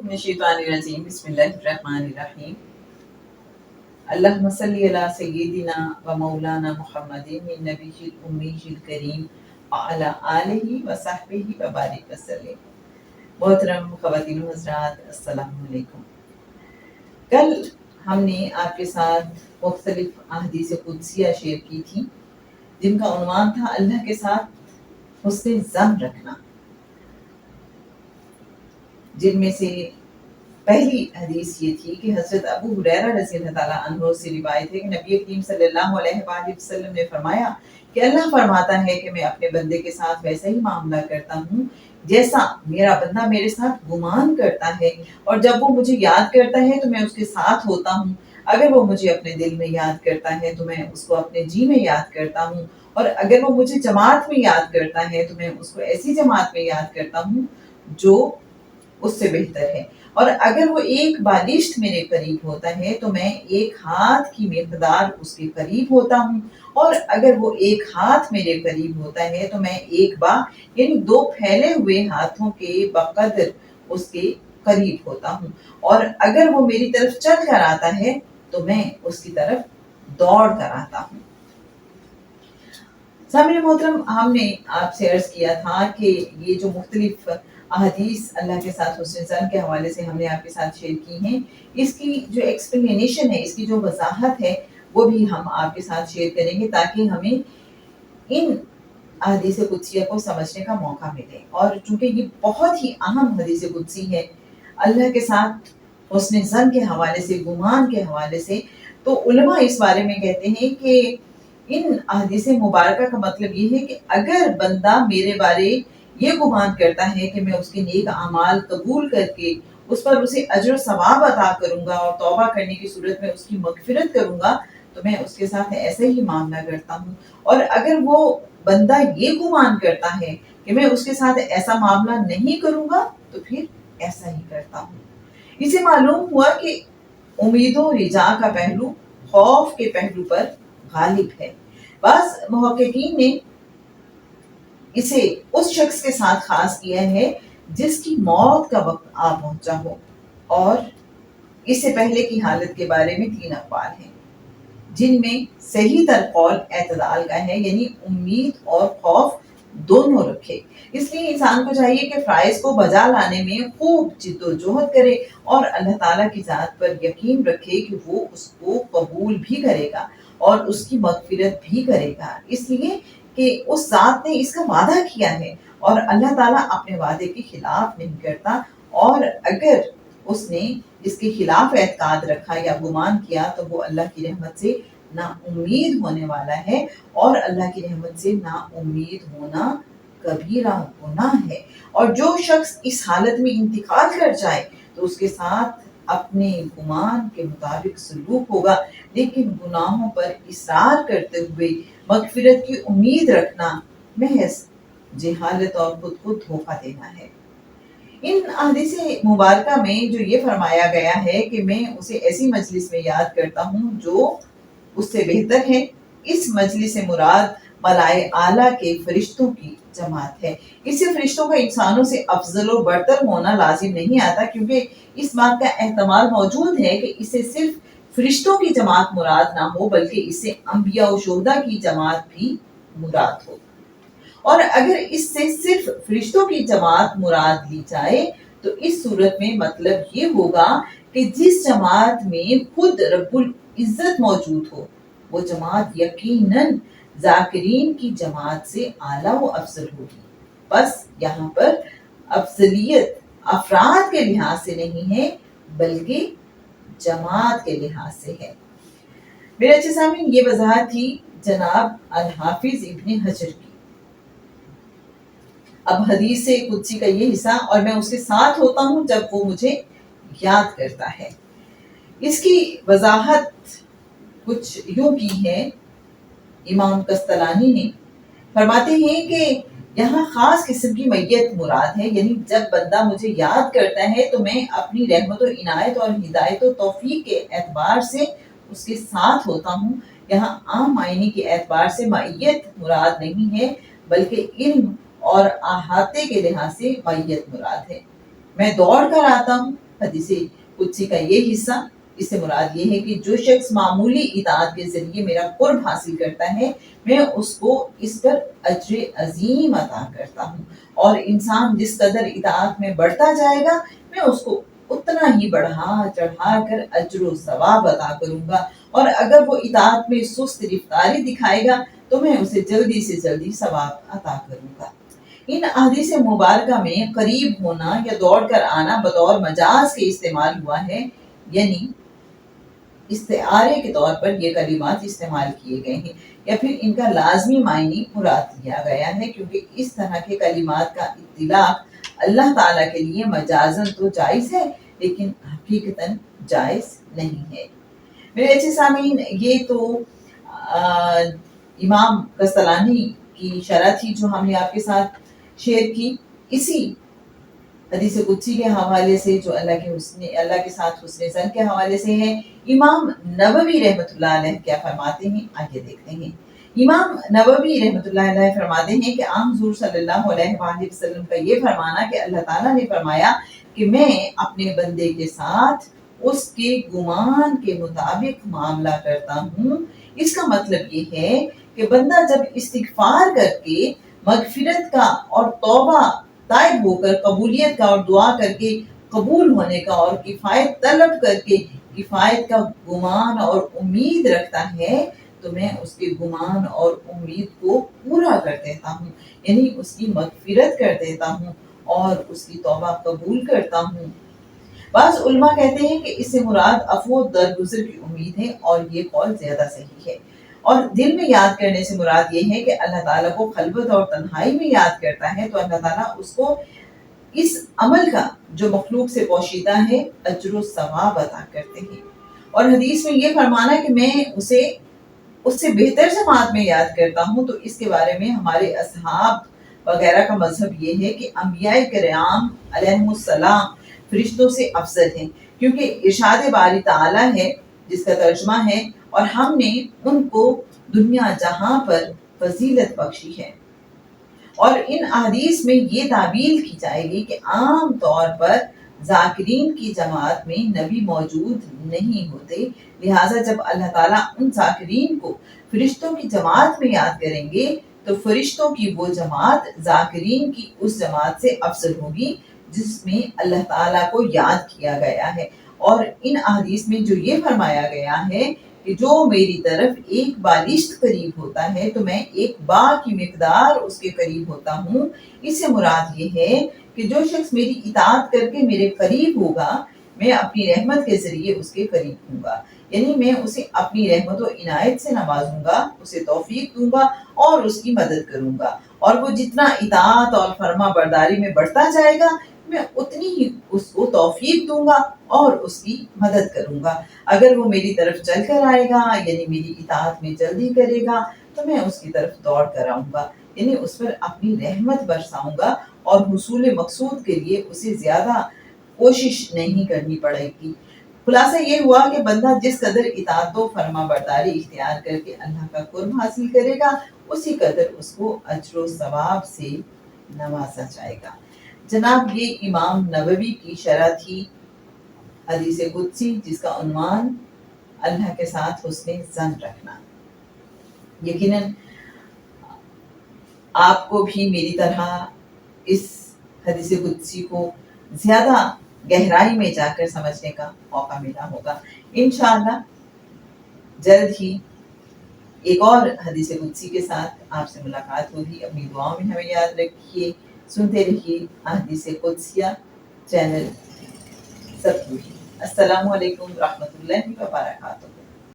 من الشیطان الرجیم بسم اللہ الرحمن الرحیم اللہم صلی علی سیدنا و مولانا محمد النبی الامی الکریم وعلی آلہ و صحبہ و بارک وسلم۔ محترم خواتین و حضرات، السلام علیکم۔ کل ہم نے آپ کے ساتھ مختلف احادیث قدسیہ شیئر کی تھی جن کا عنوان تھا اللہ کے ساتھ حسن ظن رکھنا، جن میں سے پہلی حدیث یہ تھی کہ حضرت ابو ہریرہ رضی اللہ تعالیٰ عنہ سے روایت ہے کہ نبی کریم صلی اللہ علیہ وآلہ وسلم نے فرمایا کہ اللہ فرماتا ہے کہ میں اپنے بندے کے ساتھ ویسا ہی معاملہ کرتا ہوں جیسا میرا بندہ میرے ساتھ گمان کرتا ہے، اور جب وہ مجھے یاد کرتا ہے تو میں اس کے ساتھ ہوتا ہوں، اگر وہ مجھے اپنے دل میں یاد کرتا ہے تو میں اس کو اپنے جی میں یاد کرتا ہوں، اور اگر وہ مجھے جماعت میں یاد کرتا ہے تو میں اس کو ایسی جماعت میں یاد کرتا ہوں جو اس سے بہتر ہے، اور اگر وہ ایک بالشت میرے قریب ہوتا ہے تو میں ایک ہاتھ کی مقدار اس کے قریب ہوتا ہوں، اور اگر وہ ایک ہاتھ میرے قریب ہوتا ہے تو میں ایک با یعنی دو پھیلے ہوئے ہاتھوں کے بقدر اس کے قریب ہوتا ہوں، اور اگر وہ میری طرف چل کر آتا ہے تو میں اس کی طرف دوڑ کر آتا ہوں۔ سامعین محترم، ہم نے آپ سے عرض کیا تھا کہ یہ جو مختلف احادیث اللہ کے ساتھ حسن ظن کے حوالے سے ہم نے آپ کے ساتھ شیئر کی ہیں، اس کی جو ایکسپلینیشن ہے، اس کی جو وضاحت ہے، وہ بھی ہم آپ کے ساتھ شیئر کریں گے تاکہ ہمیں ان احادیث قدسیہ کو سمجھنے کا موقع ملے۔ اور چونکہ یہ بہت ہی اہم حدیث قدسی ہے اللہ کے ساتھ حسن ظن کے حوالے سے، گمان کے حوالے سے، تو علماء اس بارے میں کہتے ہیں کہ ان احادیث مبارکہ کا مطلب یہ ہے کہ اگر بندہ میرے بارے یہ گمان کرتا ہے کہ میں اس کے نیک اعمال قبول کر کے اس پر اسے اجر و ثواب عطا کروں گا اور توبہ کرنے کی صورت میں اس کی مغفرت کروں گا تو میں اس کے ساتھ ایسے ہی معاملہ کرتا ہوں، اور اگر وہ بندہ یہ گمان کرتا ہے کہ میں اس کے ساتھ ایسا معاملہ نہیں کروں گا تو پھر ایسا ہی کرتا ہوں۔ اسے معلوم ہوا کہ امید و رجا کا پہلو خوف کے پہلو پر غالب ہے۔ بعض محققین نے اسے اس شخص کے ساتھ خاص کیا ہے جس کی موت کا وقت آ پہنچا ہو، اور اس سے پہلے کی حالت کے بارے میں 3 اقوال ہیں جن میں صحیح تر قول اعتدال کا ہے، یعنی امید اور خوف دونوں رکھے۔ اس لیے انسان کو چاہیے کہ فرائض کو بجا لانے میں خوب جد و جہد کرے اور اللہ تعالیٰ کی ذات پر یقین رکھے کہ وہ اس کو قبول بھی کرے گا اور اس کی مغفرت بھی کرے گا، اس لیے کہ اس ذات نے اس کا وعدہ کیا ہے اور اللہ تعالیٰ اپنے وعدے کے خلاف نہیں کرتا، اور اگر اس نے اس کے خلاف اعتقاد رکھا یا گمان کیا تو وہ اللہ کی رحمت سے نا امید ہونے والا ہے، اور اللہ کی رحمت سے نا امید ہونا کبیرہ گناہ ہے۔ اور جو شخص اس حالت میں انتقال کر جائے تو اس کے ساتھ اپنے گمان کے مطابق سلوک ہوگا، لیکن گناہوں پر اصرار کرتے ہوئے مغفرت کی امید رکھنا محض جہالت اور خود کو دھوکہ دینا ہے۔ ان احادیث مبارکہ میں جو یہ فرمایا گیا ہے کہ میں اسے ایسی مجلس میں یاد کرتا ہوں جو اس سے بہتر ہے، اس مجلس سے مراد ملائے اعلیٰ کے فرشتوں کی جماعت ہے۔ اس سے فرشتوں کا انسانوں سے افضل و برتر ہونا لازم نہیں آتا، کیونکہ اس بات کا احتمال موجود ہے کہ اس سے صرف فرشتوں کی جماعت مراد نہ ہو بلکہ اس سے انبیاء و شہداء کی جماعت بھی مراد ہو، اور اگر اس سے صرف فرشتوں کی جماعت مراد لی جائے تو اس صورت میں مطلب یہ ہوگا کہ جس جماعت میں خود رب العزت موجود ہو وہ جماعت یقیناً ذاکرین کی جماعت سے اعلیٰ و افضل ہوگی۔ بس یہاں پر افضلیت افراد کے لحاظ سے نہیں ہے بلکہ جماعت کے لحاظ سے ہے۔ میرے اچھے سامعین، یہ وضاحت تھی جناب الحافظ ابن حجر کی۔ اب حدیث قدسی کا یہ حصہ، اور میں اس کے ساتھ ہوتا ہوں جب وہ مجھے یاد کرتا ہے، اس کی وضاحت کچھ یوں کی ہے امام قسطلانی نے۔ فرماتے ہیں کہ یہاں خاص قسم کی میت مراد ہے، یعنی جب بندہ مجھے یاد کرتا ہے تو میں اپنی رحمت و عنایت اور ہدایت و توفیق کے اعتبار سے اس کے ساتھ ہوتا ہوں۔ یہاں عام معنی کے اعتبار سے معیت مراد نہیں ہے بلکہ علم اور احاطے کے لحاظ سے معیت مراد ہے۔ میں دوڑ کر آتا ہوں، حدیث قدسی کا یہ حصہ، اس سے مراد یہ ہے کہ جو شخص معمولی اطاعت کے ذریعے میرا قرب حاصل کرتا ہے میں اس کو اس پر اجر عظیم عطا کرتا ہوں، اور انسان جس قدر اطاعت میں بڑھتا جائے گا میں اس کو اتنا ہی بڑھا چڑھا کر اجر و ثواب عطا کروں گا، اور اگر وہ اطاعت میں سست رفتاری دکھائے گا تو میں اسے جلدی سے جلدی ثواب عطا کروں گا۔ ان احادیث مبارکہ میں قریب ہونا یا دوڑ کر آنا بطور مجاز کے استعمال ہوا ہے، یعنی استعارے کے طور پر یہ کلمات استعمال کیے گئے ہیں، یا پھر ان کا لازمی معنی مراد لیا گیا ہے، کیونکہ اس طرح کے کلمات کا اطلاق اللہ تعالیٰ کے لیے مجازن تو جائز ہے لیکن حقیقتاً جائز نہیں ہے۔ میرے اچھے سامعین، یہ تو امام قسطلانی کی شرح تھی جو ہم نے آپ کے ساتھ شیئر کی، اسی حدیث قدسی کے حوالے سے جو اللہ کے ساتھ حسن ظن کے حوالے سے ہے، امام نووی رحمۃ اللہ علیہ کیا فرماتے ہیں آگے دیکھتے ہیں۔ امام نووی رحمۃ اللہ علیہ فرماتے ہیں کہ عام حضور صلی اللہ علیہ وآلہ وسلم کا یہ فرمانا کہ اللہ تعالیٰ نے فرمایا کہ میں اپنے بندے کے ساتھ اس کے گمان کے مطابق معاملہ کرتا ہوں، اس کا مطلب یہ ہے کہ بندہ جب استغفار کر کے مغفرت کا اور توبہ تائب ہو کر قبولیت کا اور دعا کر کے قبول ہونے کا اور کفایت طلب کر کے کفایت کا گمان اور امید رکھتا ہے تو میں اس کے گمان اور امید کو پورا کر دیتا ہوں، یعنی اس کی مغفرت کر دیتا ہوں اور اس کی توبہ قبول کرتا ہوں۔ بعض علماء کہتے ہیں کہ اس سے مراد عفو درگزر کی امید ہے، اور یہ قول زیادہ صحیح ہے، اور دل میں یاد کرنے سے مراد یہ ہے کہ اللہ تعالیٰ کو خلوت اور تنہائی میں یاد کرتا ہے تو اللہ تعالیٰ اس کو اس عمل کا جو مخلوق سے پوشیدہ ہے اجر و ثواب عطا کرتے ہیں۔ اور حدیث میں یہ فرمانا کہ میں اسے اس سے بہتر جماعت میں یاد کرتا ہوں، تو اس کے بارے میں ہمارے اصحاب وغیرہ کا مذہب یہ ہے کہ انبیاء کرام علیہم السلام فرشتوں سے افضل ہیں، کیونکہ ارشاد باری تعالیٰ ہے جس کا ترجمہ ہے اور ہم نے ان کو دنیا جہاں پر فضیلت بخشی ہے۔ اور ان احادیث میں یہ تعبیر کی جائے گی کہ عام طور پر ذاکرین کی جماعت میں نبی موجود نہیں ہوتے، لہٰذا جب اللہ تعالیٰ ان ذاکرین کو فرشتوں کی جماعت میں یاد کریں گے تو فرشتوں کی وہ جماعت ذاکرین کی اس جماعت سے افضل ہوگی جس میں اللہ تعالیٰ کو یاد کیا گیا ہے۔ اور ان احادیث میں جو یہ فرمایا گیا ہے کہ جو میری طرف ایک بالشت قریب ہوتا ہے تو میں ایک با کی مقدار اس کے قریب ہوتا ہوں، اس سے مراد یہ ہے کہ جو شخص میری اطاعت کر کے میرے قریب ہوگا میں اپنی رحمت کے ذریعے اس کے قریب ہوں گا، یعنی میں اسے اپنی رحمت و عنایت سے نوازوں گا، اسے توفیق دوں گا اور اس کی مدد کروں گا، اور وہ جتنا اطاعت اور فرما برداری میں بڑھتا جائے گا میں اتنی ہی اس کو توفیق دوں گا اور اس کی مدد کروں گا۔ اگر وہ میری طرف چل کر آئے گا یعنی میری اطاعت میں جلدی کرے گا تو میں اس کی طرف دوڑ کر آؤں گا، یعنی اس پر اپنی رحمت برساؤں گا، اور حصول مقصود کے لیے اسے زیادہ کوشش نہیں کرنی پڑے گی۔ خلاصہ یہ ہوا کہ بندہ جس قدر اطاعت و فرما برداری اختیار کر کے اللہ کا قرب حاصل کرے گا اسی قدر اس کو اجر و ثواب سے نوازا جائے گا۔ جناب یہ امام نووی کی شرح تھی حدیث قدسی جس کا عنوان اللہ کے ساتھ حسن ظن رکھنا۔ یقیناً آپ کو بھی میری طرح اس حدیث قدسی کو زیادہ گہرائی میں جا کر سمجھنے کا موقع ملا ہوگا۔ انشاءاللہ جلد ہی ایک اور حدیث قدسی کے ساتھ آپ سے ملاقات ہوگی۔ اپنی دعاؤں میں ہمیں یاد رکھیے، سنتے رہیے احادیث قدسیہ چینل سب کو۔ السلام علیکم ورحمۃ اللہ وبرکاتہ۔